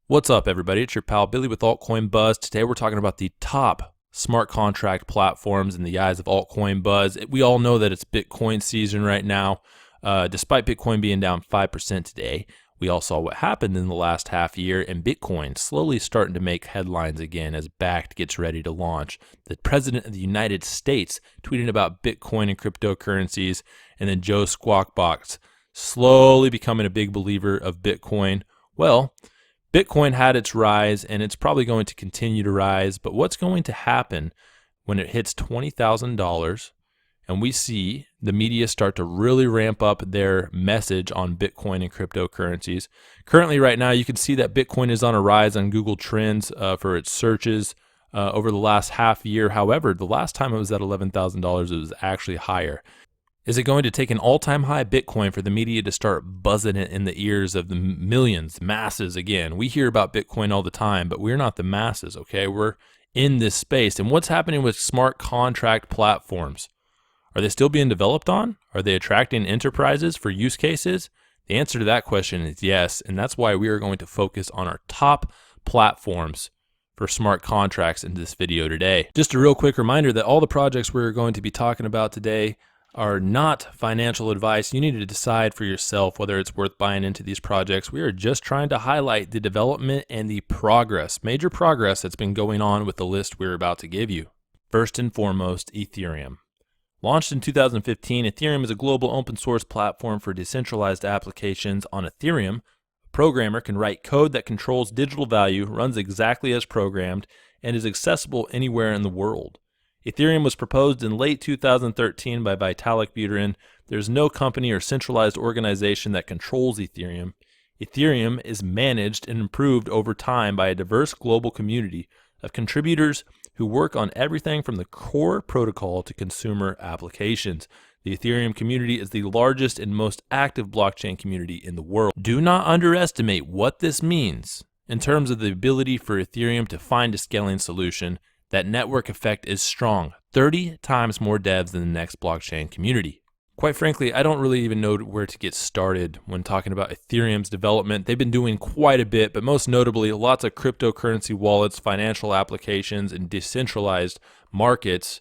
What's up, everybody? It's your pal Billy with Altcoin Buzz. Today we're talking about the top smart contract platforms in the eyes of Altcoin Buzz. We all know that it's Bitcoin season right now. Despite Bitcoin being down 5% today, we all saw what happened in the last half year, and Bitcoin slowly starting to make headlines again as bakkt gets ready to launch. The President of the United States tweeting about Bitcoin and cryptocurrencies, and then Joe Squawkbox slowly becoming a big believer of Bitcoin. Well, Bitcoin had its rise, and it's probably going to continue to rise, but what's going to happen when it hits $20,000 and we see the media start to really ramp up their message on Bitcoin and cryptocurrencies? Currently, right now, you can see that Bitcoin is on a rise on Google Trends for its searches over the last half year. However, the last time it was at $11,000, it was actually higher. Is it going to take an all-time high Bitcoin for the media to start buzzing it in the ears of the millions, masses again? We hear about Bitcoin all the time, but we're not the masses, okay? We're in this space. And what's happening with smart contract platforms? Are they still being developed on? Are they attracting enterprises for use cases? The answer to that question is yes, and that's why we are going to focus on our top platforms for smart contracts in this video today. Just a real quick reminder that all the projects we're going to be talking about today are not financial advice. You need to decide for yourself whether it's worth buying into these projects. We are just trying to highlight the development and the progress, major progress that's been going on with the list we're about to give you. First and foremost, Ethereum. Launched in 2015, Ethereum is a global open source platform for decentralized applications. On Ethereum, a programmer can write code that controls digital value, runs exactly as programmed, and is accessible anywhere in the world. Ethereum was proposed in late 2013 by Vitalik Buterin. There's no company or centralized organization that controls Ethereum. Ethereum is managed and improved over time by a diverse global community of contributors who work on everything from the core protocol to consumer applications. The Ethereum community is the largest and most active blockchain community in the world. Do not underestimate what this means in terms of the ability for Ethereum to find a scaling solution. That network effect is strong, 30 times more devs than the next blockchain community. Quite frankly, I don't really even know where to get started when talking about Ethereum's development. They've been doing quite a bit, but most notably, lots of cryptocurrency wallets, financial applications, and decentralized markets.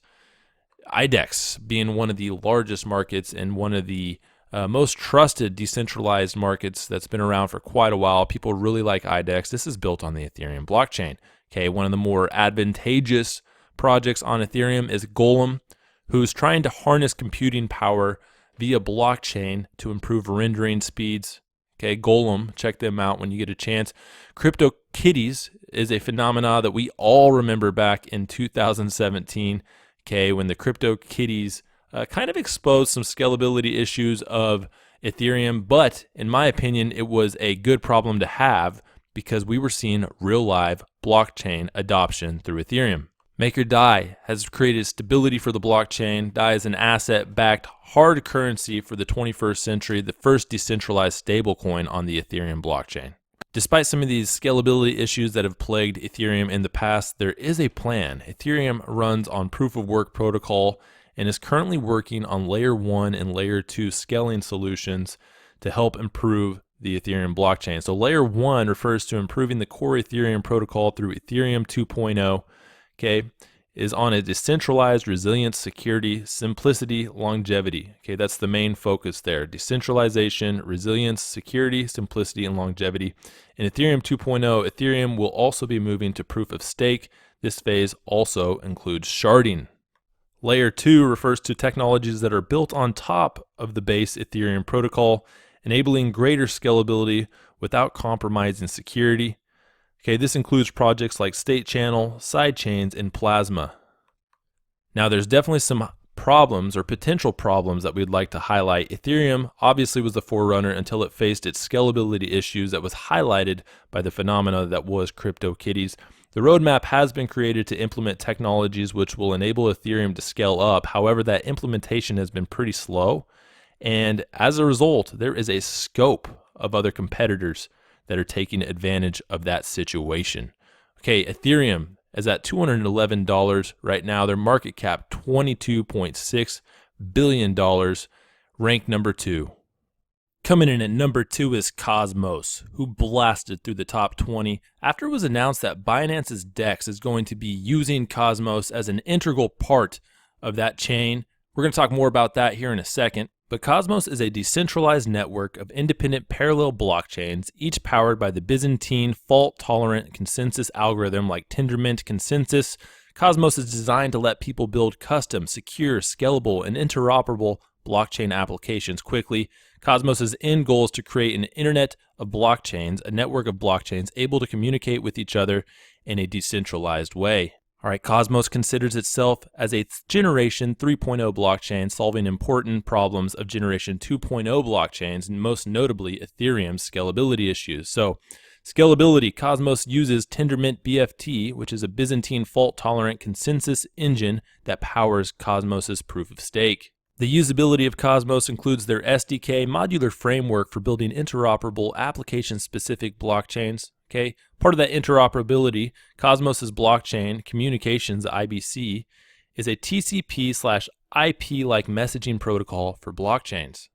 IDEX being one of the largest markets and one of the most trusted decentralized markets that's been around for quite a while. People really like IDEX. This is built on the Ethereum blockchain. Okay, one of the more advantageous projects on Ethereum is Golem, who's trying to harness computing power via blockchain to improve rendering speeds. Okay, Golem, check them out when you get a chance. CryptoKitties is a phenomena that we all remember back in 2017, okay, when the CryptoKitties kind of exposed some scalability issues of Ethereum, but in my opinion, it was a good problem to have because we were seeing real live blockchain adoption through Ethereum. MakerDAI has created stability for the blockchain. DAI is an asset-backed hard currency for the 21st century, the first decentralized stablecoin on the Ethereum blockchain. Despite some of these scalability issues that have plagued Ethereum in the past, there is a plan. Ethereum runs on proof-of-work protocol and is currently working on layer 1 and layer 2 scaling solutions to help improve the Ethereum blockchain. So layer 1 refers to improving the core Ethereum protocol through Ethereum 2.0, okay, is on a decentralized resilience, security, simplicity, longevity. Okay, that's the main focus there. Decentralization, resilience, security, simplicity, and longevity. In Ethereum 2.0, Ethereum will also be moving to proof of stake. This phase also includes sharding. Layer 2 refers to technologies that are built on top of the base Ethereum protocol, enabling greater scalability without compromising security. Okay, this includes projects like State Channel, sidechains, and Plasma. Now, there's definitely some problems or potential problems that we'd like to highlight. Ethereum obviously was the forerunner until it faced its scalability issues that was highlighted by the phenomena that was CryptoKitties. The roadmap has been created to implement technologies which will enable Ethereum to scale up. However, that implementation has been pretty slow. And as a result, there is a scope of other competitors that are taking advantage of that situation. Okay, Ethereum is at $211 right now. Their market cap, $22.6 billion, ranked number 2. coming in at number 2 is Cosmos, who blasted through the top 20 after it was announced that Binance's DEX is going to be using Cosmos as an integral part of that chain. We're going to talk more about that here in a second. But Cosmos is a decentralized network of independent parallel blockchains, each powered by the Byzantine fault-tolerant consensus algorithm like Tendermint consensus. Cosmos is designed to let people build custom, secure, scalable, and interoperable blockchain applications quickly. Cosmos's end goal is to create an internet of blockchains, a network of blockchains able to communicate with each other in a decentralized way. All right, Cosmos considers itself as a Generation 3.0 blockchain, solving important problems of Generation 2.0 blockchains, and most notably Ethereum's scalability issues. So, scalability, Cosmos uses Tendermint BFT, which is a Byzantine fault-tolerant consensus engine that powers Cosmos's proof of stake. The usability of Cosmos includes their SDK modular framework for building interoperable application-specific blockchains. Okay, part of that interoperability, Cosmos's blockchain communications (IBC) is a TCP/IP-like messaging protocol for blockchains.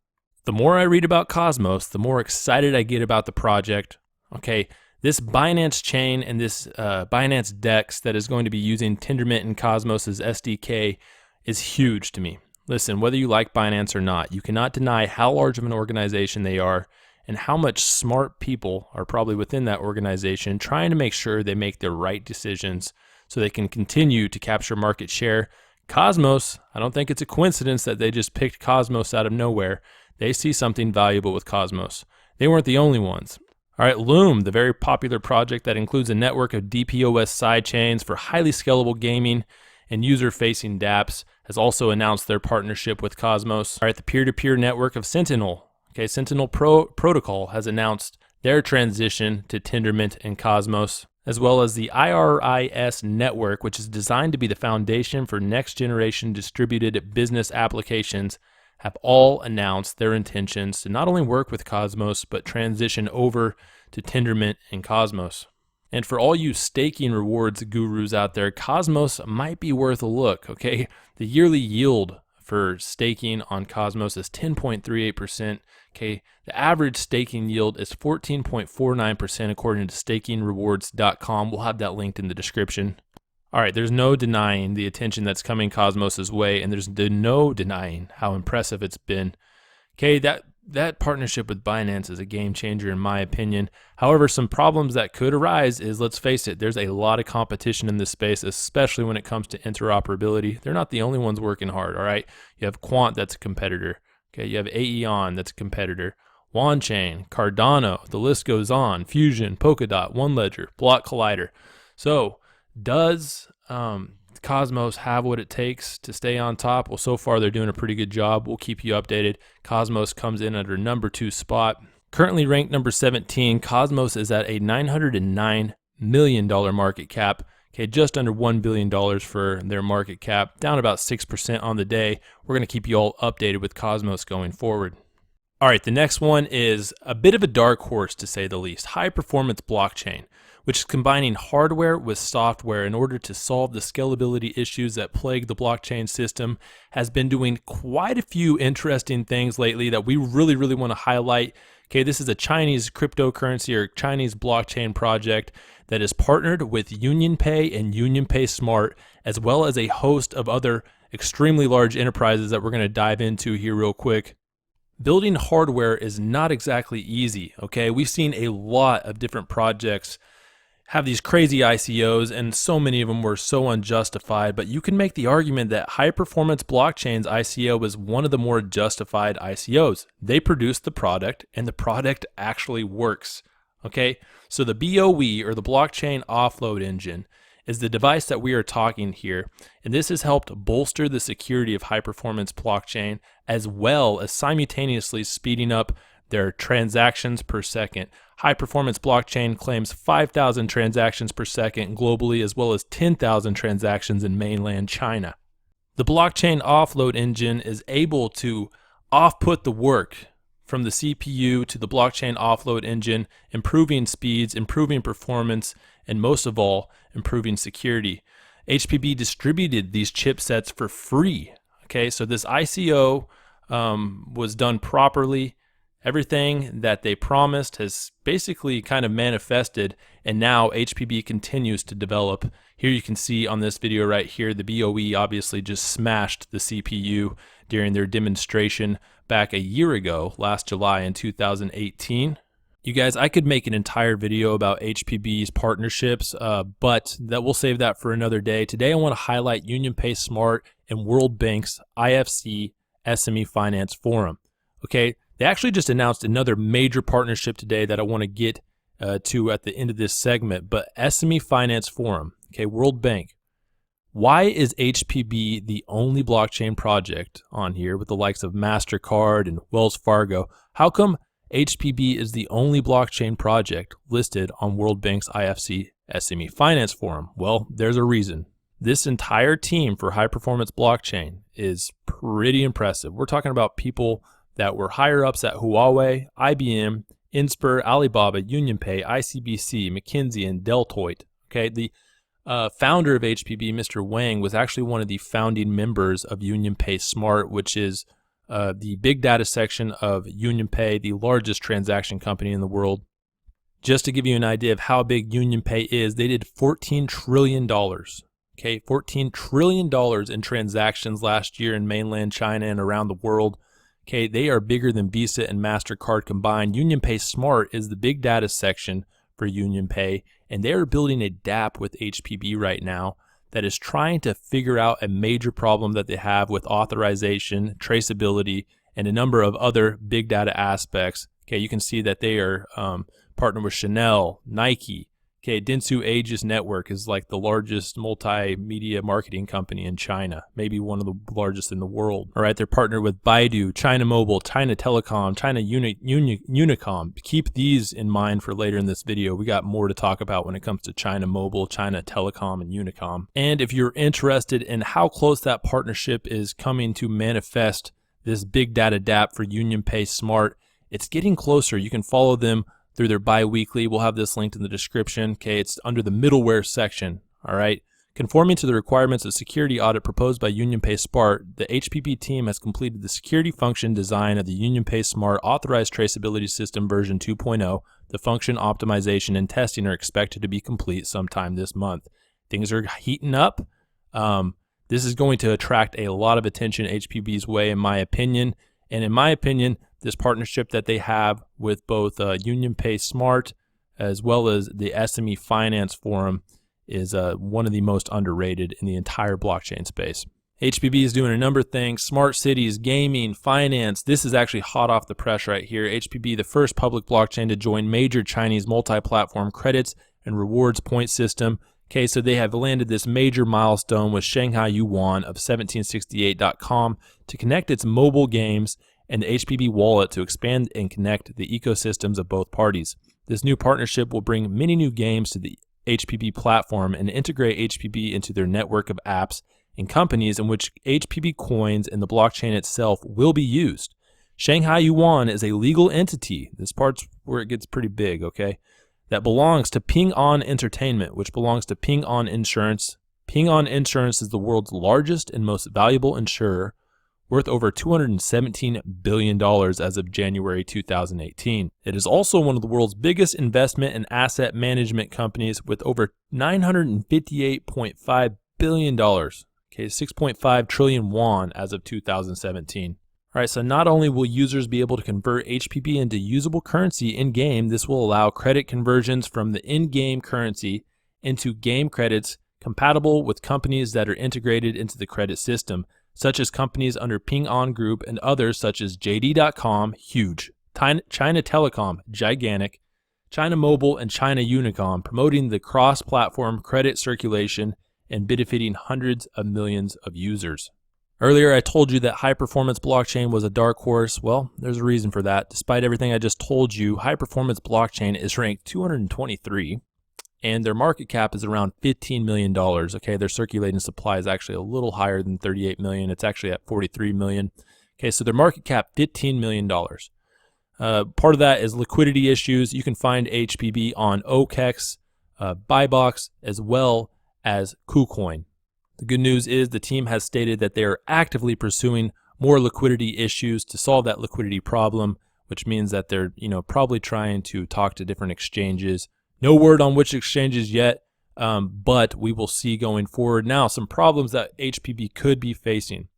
The more I read about Cosmos, the more excited I get about the project. Okay, this Binance chain and this Binance DEX that is going to be using Tendermint and Cosmos's SDK is huge to me. Listen, whether you like Binance or not, you cannot deny how large of an organization they are and how much smart people are probably within that organization trying to make sure they make the right decisions so they can continue to capture market share. Cosmos, I don't think it's a coincidence that they just picked Cosmos out of nowhere. They see something valuable with Cosmos. They weren't the only ones. All right, Loom, the very popular project that includes a network of DPoS sidechains for highly scalable gaming and user-facing dApps, has also announced their partnership with Cosmos. All right, the peer-to-peer network of Sentinel. Okay, Sentinel Protocol has announced their transition to Tendermint and Cosmos, as well as the IRIS network, which is designed to be the foundation for next-generation distributed business applications, have all announced their intentions to not only work with Cosmos, but transition over to Tendermint and Cosmos. And for all you staking rewards gurus out there, Cosmos might be worth a look, okay? The yearly yield for staking on Cosmos is 10.38%. Okay, the average staking yield is 14.49% according to stakingrewards.com. We'll have that linked in the description. All right, there's no denying the attention that's coming Cosmos's way, and there's no denying how impressive it's been. Okay, that partnership with Binance is a game changer in my opinion. However, some problems that could arise is, let's face it, there's a lot of competition in this space, especially when it comes to interoperability. They're not the only ones working hard, all right? You have Quant, that's a competitor. Okay, you have Aeon, that's a competitor. Wanchain, Cardano, the list goes on. Fusion, Polkadot, OneLedger, Block Collider. So, does Cosmos have what it takes to stay on top? Well, so far they're doing a pretty good job. We'll keep you updated. Cosmos comes in under number 2 spot. Currently ranked number 17, Cosmos is at a $909 million market cap. Okay, just under $1 billion for their market cap, down about 6% on the day. We're going to keep you all updated with Cosmos going forward. All right, the next one is a bit of a dark horse, to say the least. High performance blockchain, which is combining hardware with software in order to solve the scalability issues that plague the blockchain system, has been doing quite a few interesting things lately that we really want to highlight. Okay, this is a Chinese cryptocurrency or Chinese blockchain project that is partnered with UnionPay and UnionPay Smart, as well as a host of other extremely large enterprises that we're going to dive into here real quick. Building hardware is not exactly easy, okay? We've seen a lot of different projects have these crazy ICOs, and so many of them were so unjustified, but you can make the argument that High Performance Blockchain's ICO was one of the more justified ICOs. They produced the product, and the product actually works, okay? So the BOE, or the Blockchain Offload Engine, is the device that we are talking here, and this has helped bolster the security of High Performance Blockchain, as well as simultaneously speeding up their transactions per second. High Performance Blockchain claims 5,000 transactions per second globally, as well as 10,000 transactions in mainland China. The Blockchain Offload Engine is able to off-put the work from the CPU to the Blockchain Offload Engine, improving speeds, improving performance, and most of all, improving security. HPB distributed these chipsets for free. Okay, so this ICO was done properly, Everything that they promised has basically kind of manifested, and now HPB continues to develop. Here you can see on this video right here, the BOE obviously just smashed the CPU during their demonstration back a year ago, last July in 2018. You guys, I could make an entire video about HPB's partnerships, but we'll save that for another day. Today I want to highlight UnionPay Smart and World Bank's IFC SME Finance Forum. Okay, they actually just announced another major partnership today that I want to get to at the end of this segment, but SME Finance Forum, okay, World Bank. Why is HPB the only blockchain project on here with the likes of MasterCard and Wells Fargo? How come HPB is the only blockchain project listed on World Bank's IFC SME Finance Forum? Well, there's a reason. This entire team for high performance blockchain is pretty impressive. We're talking about people that were higher ups at Huawei, IBM, Inspur, Alibaba, UnionPay, ICBC, McKinsey, and Deltoid. Okay, the founder of HPB, Mr. Wang, was actually one of the founding members of UnionPay Smart, which is the big data section of UnionPay, the largest transaction company in the world. Just to give you an idea of how big UnionPay is, they did $14 trillion. Okay, $14 trillion in transactions last year in mainland China and around the world. Okay, they are bigger than Visa and MasterCard combined. UnionPay Smart is the big data section for UnionPay, and they are building a dApp with HPB right now that is trying to figure out a major problem that they have with authorization, traceability, and a number of other big data aspects. Okay, you can see that they are partnered with Chanel, Nike. Okay, Dentsu Aegis Network is like the largest multimedia marketing company in China, maybe one of the largest in the world. All right, they're partnered with Baidu, China Mobile, China Telecom, China Unicom. Keep these in mind for later in this video. We got more to talk about when it comes to China Mobile, China Telecom, and Unicom. And if you're interested in how close that partnership is coming to manifest this big data dApp for UnionPay Smart, it's getting closer. You can follow them through their bi-weekly. We'll have this linked in the description. Okay, it's under the middleware section. All right, conforming to the requirements of security audit proposed by UnionPay Smart, the HPB team has completed the security function design of the UnionPay Smart Authorized Traceability System version 2.0. The function optimization and testing are expected to be complete sometime this month. Things are heating up. This is going to attract a lot of attention HPB's way, in my opinion. And in my opinion, this partnership that they have with both UnionPay Smart as well as the SME Finance Forum is one of the most underrated in the entire blockchain space. HPB is doing a number of things: smart cities, gaming, finance. This is actually hot off the press right here. HPB, the first public blockchain to join major Chinese multi-platform credits and rewards point system. Okay, so they have landed this major milestone with Shanghai Yuan of 1768.com to connect its mobile games and the HPB wallet to expand and connect the ecosystems of both parties. This new partnership will bring many new games to the HPB platform and integrate HPB into their network of apps and companies in which HPB coins and the blockchain itself will be used. Shanghai Yuan is a legal entity, this part's where it gets pretty big, okay, that belongs to Ping An Entertainment, which belongs to Ping An Insurance. Ping An Insurance is the world's largest and most valuable insurer, worth over $217 billion as of January 2018. It is also one of the world's biggest investment and asset management companies with over $958.5 billion, okay, 6.5 trillion won as of 2017. All right, so not only will users be able to convert HPB into usable currency in-game, this will allow credit conversions from the in-game currency into game credits compatible with companies that are integrated into the credit system, such as companies under Ping An Group and others such as JD.com, huge, China Telecom, gigantic, China Mobile, and China Unicom, promoting the cross-platform credit circulation and benefiting hundreds of millions of users. Earlier, I told you that high-performance blockchain was a dark horse. Well, there's a reason for that. Despite everything I just told you, high-performance blockchain is ranked 223. And their market cap is around $15 million. Okay, their circulating supply is actually a little higher than 38 million. It's actually at 43 million. Okay, so their market cap, $15 million. Part of that is liquidity issues. You can find HPB on OKEx, Bybox, as well as KuCoin. The good news is the team has stated that they are actively pursuing more liquidity issues to solve that liquidity problem which means that they're, probably trying to talk to different exchanges. No word on which exchanges yet, but we will see going forward. Now, some problems that HPB could be facing.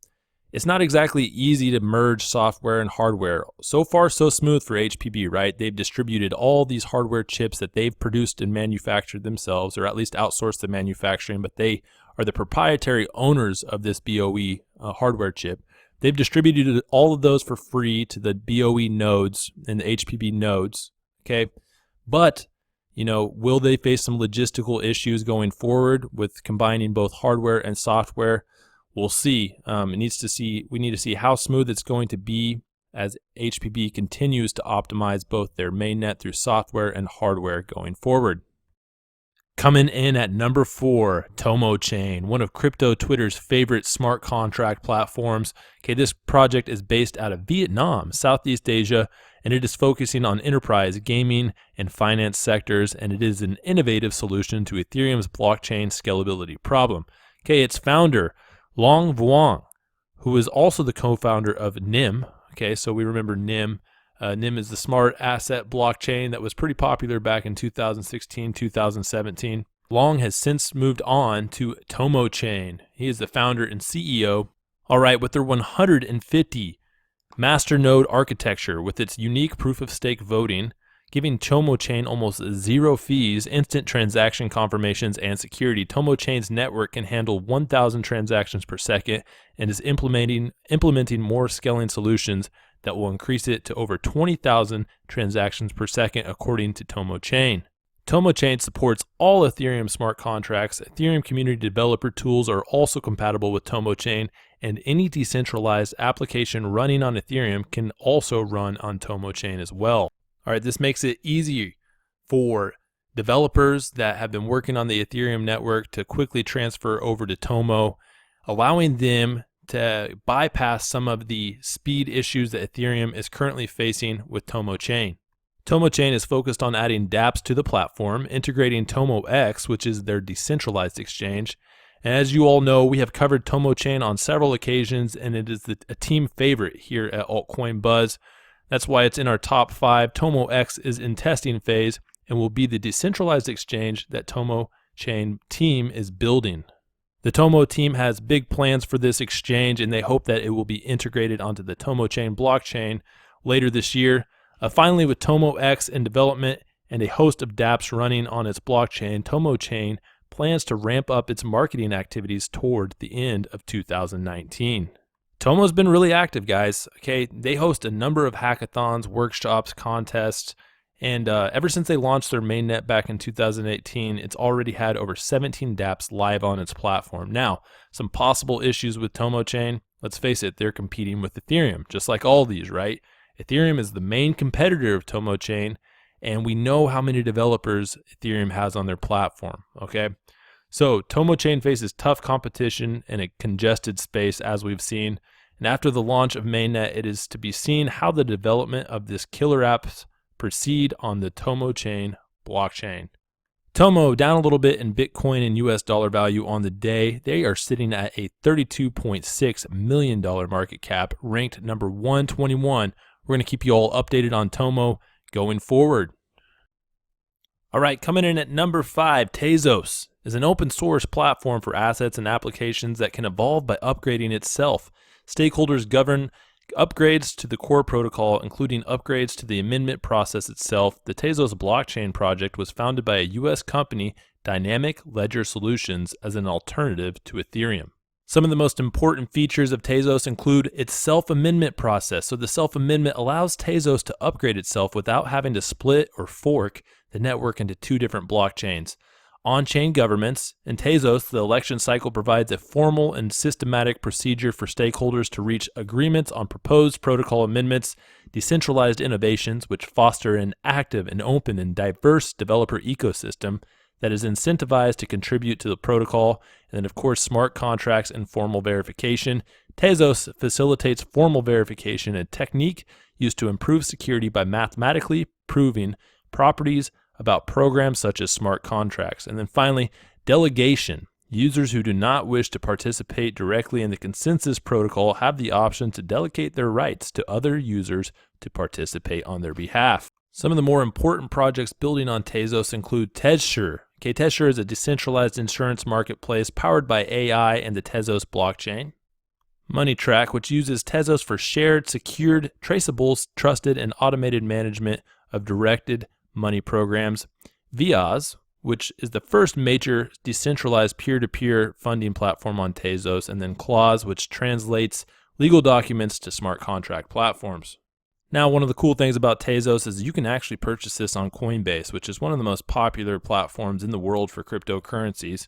It's not exactly easy to merge software and hardware. So far, so smooth for HPB, right? They've distributed all these hardware chips that they've produced and manufactured themselves, or at least outsourced the manufacturing, but they are the proprietary owners of this BOE hardware chip. They've distributed all of those for free to the BOE nodes and the HPB nodes, okay? But, will they face some logistical issues going forward with combining both hardware and software? We'll see. We need to see how smooth it's going to be as HPB continues to optimize both their mainnet through software and hardware going forward. Coming in at number 4, Tomo Chain, one of crypto Twitter's favorite smart contract platforms. Okay, this project is based out of Vietnam, Southeast Asia, and it is focusing on enterprise, gaming, and finance sectors, and it is an innovative solution to Ethereum's blockchain scalability problem. Okay, its founder, Long Vuong, who is also the co-founder of NIM. Okay, so we remember NIM. NIM is the smart asset blockchain that was pretty popular back in 2016, 2017. Long has since moved on to Tomo Chain. He is the founder and CEO. All right, with their 150 masternode architecture with its unique proof-of-stake voting, giving Tomo Chain almost zero fees, instant transaction confirmations, and security. Tomo Chain's network can handle 1,000 transactions per second and is implementing more scaling solutions that will increase it to over 20,000 transactions per second, according to Tomo Chain. Tomo Chain supports all Ethereum smart contracts. Ethereum community developer tools are also compatible with Tomo Chain, and any decentralized application running on Ethereum can also run on Tomo Chain as well. All right, this makes it easy for developers that have been working on the Ethereum network to quickly transfer over to Tomo, allowing them to bypass some of the speed issues that Ethereum is currently facing with Tomo Chain. Tomo Chain is focused on adding dApps to the platform, integrating Tomo X, which is their decentralized exchange. And as you all know, we have covered Tomo Chain on several occasions, and it is a team favorite here at Altcoin Buzz. That's why it's in our top 5. Tomo X is in testing phase and will be the decentralized exchange that Tomo Chain team is building. The Tomo team has big plans for this exchange, and they hope that it will be integrated onto the Tomo Chain blockchain later this year. Finally, with Tomo X in development and a host of dApps running on its blockchain, Tomo Chain plans to ramp up its marketing activities toward the end of 2019. Tomo's been really active, guys. Okay, they host a number of hackathons, workshops, contests, and ever since they launched their mainnet back in 2018, it's already had over 17 dApps live on its platform. Now, some possible issues with Tomo Chain. Let's face it, they're competing with Ethereum, just like all these, right? Ethereum is the main competitor of Tomo Chain, and we know how many developers Ethereum has on their platform, okay? So Tomo Chain faces tough competition in a congested space, as we've seen. And after the launch of mainnet, it is to be seen how the development of this killer apps proceed on the Tomo Chain blockchain. Tomo down a little bit in Bitcoin and US dollar value on the day. They are sitting at a $32.6 million market cap, ranked number 121. We're going to keep you all updated on Tomo going forward. All right, coming in at number 5, TEZOS is an open source platform for assets and applications that can evolve by upgrading itself. Stakeholders govern upgrades to the core protocol, including upgrades to the amendment process itself. The TEZOS blockchain project was founded by a U.S. company, Dynamic Ledger Solutions, as an alternative to Ethereum. Some of the most important features of TEZOS include its self-amendment process. So the self-amendment allows TEZOS to upgrade itself without having to split or fork the network into 2 different blockchains. On-chain governments. In TEZOS, the election cycle provides a formal and systematic procedure for stakeholders to reach agreements on proposed protocol amendments, decentralized innovations, which foster an active and open and diverse developer ecosystem that is incentivized to contribute to the protocol, and then of course smart contracts and formal verification. TEZOS facilitates formal verification, a technique used to improve security by mathematically proving properties about programs such as smart contracts. And then finally, delegation. Users who do not wish to participate directly in the consensus protocol have the option to delegate their rights to other users to participate on their behalf. Some of the more important projects building on Tezos include TEZOS. Okay, TEZOS is a decentralized insurance marketplace powered by AI and the Tezos blockchain. MoneyTrack, which uses Tezos for shared, secured, traceable, trusted, and automated management of directed money programs. VIAS, which is the first major decentralized peer-to-peer funding platform on Tezos, and then Clause, which translates legal documents to smart contract platforms. Now, one of the cool things about Tezos is you can actually purchase this on Coinbase, which is one of the most popular platforms in the world for cryptocurrencies.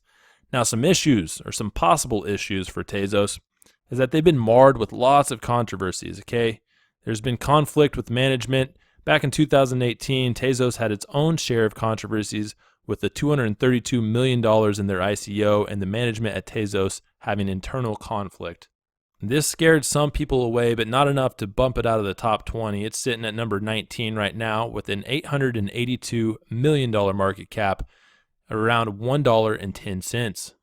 Now, some issues, or some possible issues for Tezos, is that they've been marred with lots of controversies, okay? There's been conflict with management. Back in 2018, Tezos had its own share of controversies with the $232 million in their ICO and the management at Tezos having internal conflict. This scared some people away, but not enough to bump it out of the top 20. It's sitting at number 19 right now with an $882 million market cap, around $1.10.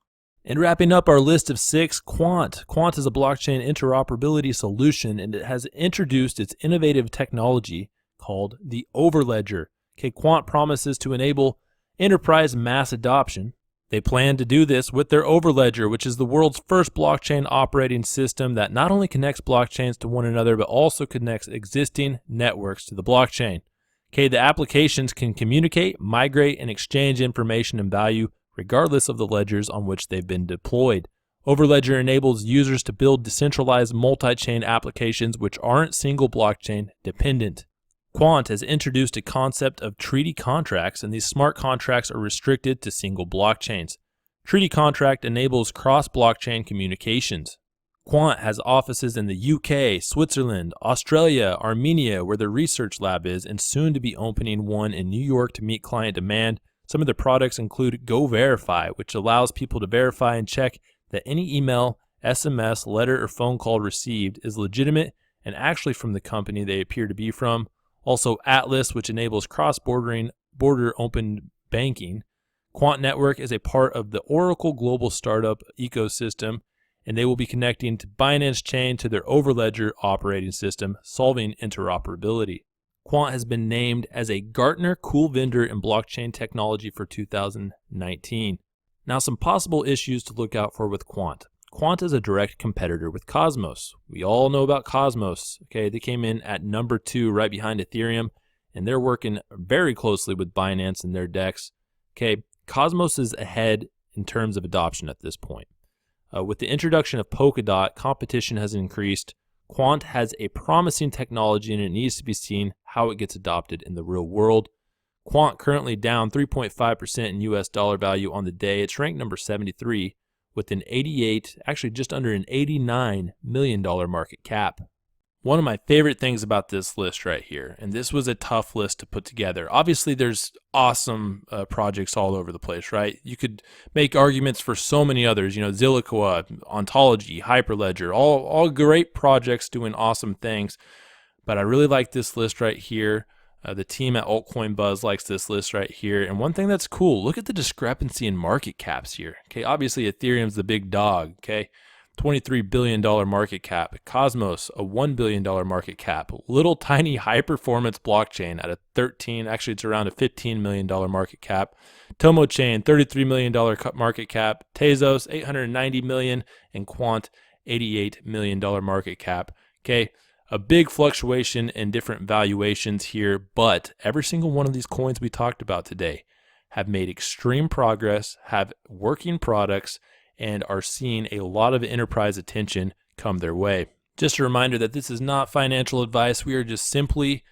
And wrapping up our list of 6, Quant. Quant is a blockchain interoperability solution, and it has introduced its innovative technology called the Overledger. Okay, Quant promises to enable enterprise mass adoption. They plan to do this with their Overledger, which is the world's first blockchain operating system that not only connects blockchains to one another, but also connects existing networks to the blockchain. Okay, the applications can communicate, migrate, and exchange information and value regardless of the ledgers on which they've been deployed. Overledger enables users to build decentralized multi-chain applications which aren't single blockchain dependent. Quant has introduced a concept of treaty contracts, and these smart contracts are restricted to single blockchains. Treaty contract enables cross-blockchain communications. Quant has offices in the UK, Switzerland, Australia, Armenia, where their research lab is, and soon to be opening one in New York to meet client demand. Some of the products include Go Verify, which allows people to verify and check that any email, SMS, letter, or phone call received is legitimate and actually from the company they appear to be from. Also Atlas, which enables border open banking. Quant Network is a part of the Oracle Global Startup ecosystem, and they will be connecting to Binance Chain to their Overledger operating system, solving interoperability. Quant has been named as a Gartner Cool Vendor in Blockchain Technology for 2019. Now, some possible issues to look out for with Quant. Quant is a direct competitor with Cosmos. We all know about Cosmos. Okay, they came in at number 2 right behind Ethereum, and they're working very closely with Binance and their DEX. Okay, Cosmos is ahead in terms of adoption at this point. With the introduction of Polkadot, competition has increased. Quant has a promising technology, and it needs to be seen how it gets adopted in the real world. Quant currently down 3.5% in US dollar value on the day. It's ranked number 73 with an just under an $89 million market cap. One of my favorite things about this list right here, and this was a tough list to put together. Obviously, there's awesome projects all over the place, right? You could make arguments for so many others, Zilliqa, Ontology, Hyperledger, all great projects doing awesome things. But I really like this list right here. The team at Altcoin Buzz likes this list right here. And one thing that's cool, look at the discrepancy in market caps here. Okay, obviously Ethereum's the big dog, okay? $23 billion market cap. Cosmos, a $1 billion market cap. Little tiny high performance blockchain at it's around a $15 million market cap. Tomo Chain, $33 million market cap. Tezos, $890 million. And Quant, $88 million market cap. Okay, a big fluctuation in different valuations here, but every single one of these coins we talked about today have made extreme progress, have working products, and are seeing a lot of enterprise attention come their way. Just a reminder that this is not financial advice. We are just simply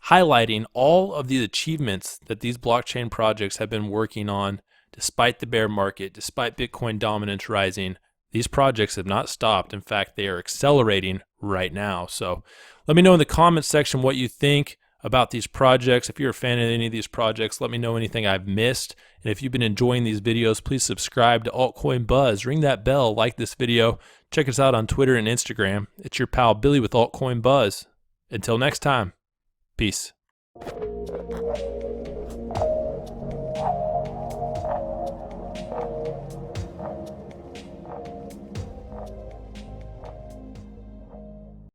highlighting all of the achievements that these blockchain projects have been working on despite the bear market, despite Bitcoin dominance rising. These projects have not stopped. In fact, they are accelerating right now. So let me know in the comments section what you think about these projects. If you're a fan of any of these projects, let me know anything I've missed. And if you've been enjoying these videos, please subscribe to Altcoin Buzz. Ring that bell, like this video. Check us out on Twitter and Instagram. It's your pal Billy with Altcoin Buzz. Until next time, peace.